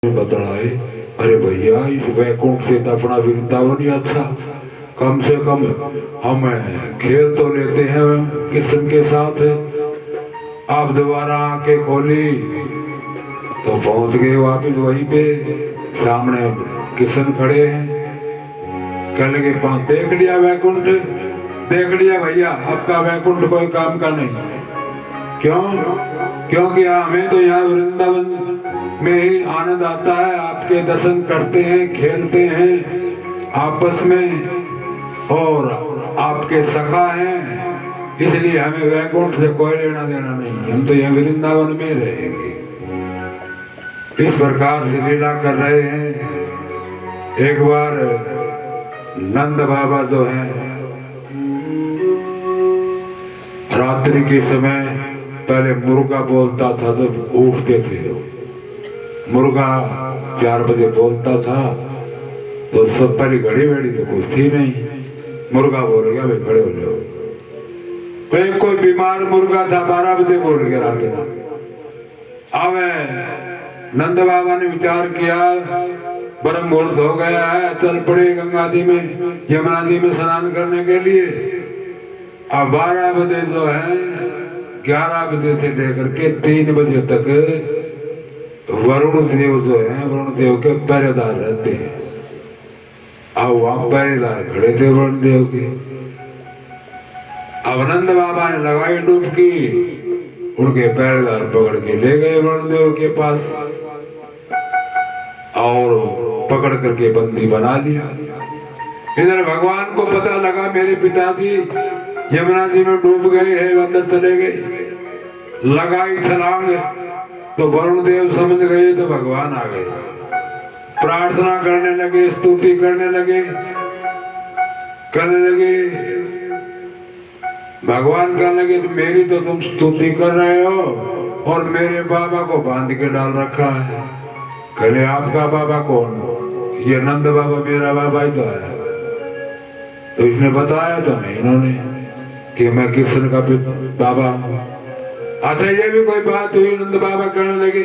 बतलाए, अरे भैया इस वैकुंठ से तो अपना वृंदावन ही अच्छा, कम से कम हम खेल तो लेते हैं कृष्ण के साथ। आप दोबारा आंखें खोली तो पहुंच गए वापिस वहीं पे, सामने कृष्ण खड़े हैं। कहने लगे देख लिया वैकुंठ, देख लिया भैया, आपका वैकुंठ कोई काम का नहीं। क्यों? क्योंकि हमें तो यहाँ वृंदावन में ही आनंद आता है, आपके दर्शन करते हैं, खेलते हैं आपस में, और आपके सखा हैं, इसलिए हमें वैकुंठ से कोई लेना देना नहीं, हम तो यहाँ वृंदावन में रहेंगे। इस प्रकार से लीला कर रहे हैं। एक बार नंद बाबा जो हैं, रात्रि के समय पहले मुर्गा बोलता था तो उठते थे लोग। मुर्गा 4 बजे बोलता था तो सब पहले घड़ी वेड़ी तो कुछ थी नहीं, मुर्गा बोल गया भाई खड़े हो जाओ। कोई बीमार मुर्गा था 12 बजे बोल गया रात में। अब नंद बाबा ने विचार किया ब्रह्म मुहूर्त हो गया है, चल पड़े गंगा जी में, यमुना जी में स्नान करने के लिए। अब 12 बजे जो है 11 बजे से लेकर के 3 बजे तक वरुण देव जो है, वरुण देव के पहरेदार रहते हैं। अब वहां पहरेदार खड़े थे वरुण देव के। अब नंद बाबा ने लगाई डुबकी, उनके पहरेदार पकड़ के ले गए वरुण देव के पास और पकड़ करके बंदी बना लिया। इधर भगवान को पता लगा मेरे पिताजी यमुना जी में डूब गए हैं, अंदर चले गए, लगाई छलांग तो वरुण देव समझ गए तो भगवान आ गए। प्रार्थना करने लगे, स्तुति करने लगे, करने लगे। भगवान कहने लगे मेरी तो तुम स्तुति कर रहे हो और मेरे बाबा को बांध के डाल रखा है। कहले आपका बाबा कौन? ये नंद बाबा मेरा बाबा ही तो है। तो इसने बताया तो नहीं इन्होंने कि मैं कृष्ण का बाबा हूँ। अच्छा ये भी कोई बात हुई? नंद बाबा कहने लगे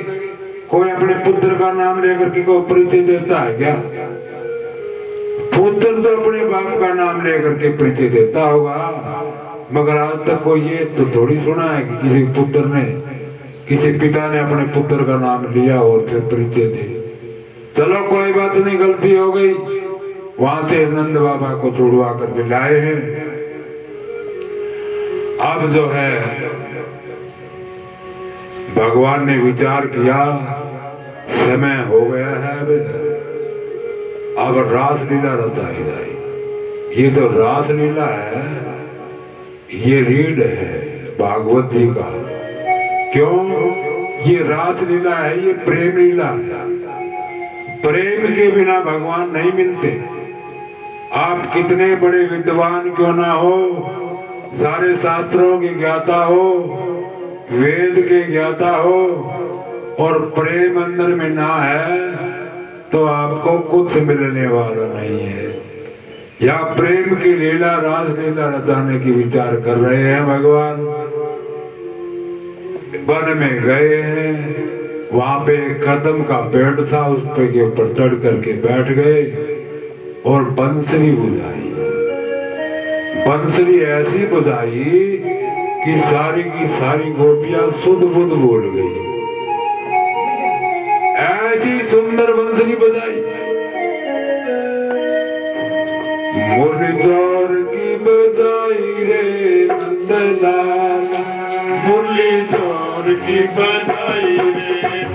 कोई अपने पुत्र का नाम लेकर के कोई परिचय देता है क्या? पुत्र तो अपने बाप का नाम लेकर के परिचय देता होगा, मगर आज तक कोई ये तो थोड़ी सुना है कि किसी पुत्र ने, किसी पिता ने अपने पुत्र का नाम लिया और फिर परिचय दे। चलो कोई बात नहीं, गलती हो गई। वहां से नंद बाबा को छुड़वा करके लाए हैं। अब जो है भगवान ने विचार किया समय हो गया है, अब रासलीला रचा ही जाए। ये तो रासलीला है, ये रीढ़ है भागवत जी का। क्यों? ये रासलीला है, ये प्रेम लीला है। प्रेम के बिना भगवान नहीं मिलते। आप कितने बड़े विद्वान क्यों ना हो, सारे शास्त्रों के ज्ञाता हो, वेद के ज्ञाता हो, और प्रेम अंदर में ना है तो आपको कुछ मिलने वाला नहीं है। या प्रेम की लीला, रास लीला रचाने की विचार कर रहे हैं भगवान। वन में गए हैं, वहां पे एक कदम का पेड़ था, उस पे के ऊपर चढ़ करके बैठ गए और बंसरी बुझाई। बंसरी ऐसी बुझाई कि सारी की सारी गोपियां सुध बुध बोल गई। ऐसी सुंदर बंसरी बजाई। मुरलीधर की बजाई रे नंदलाला, मुरलीधर की बजाई रे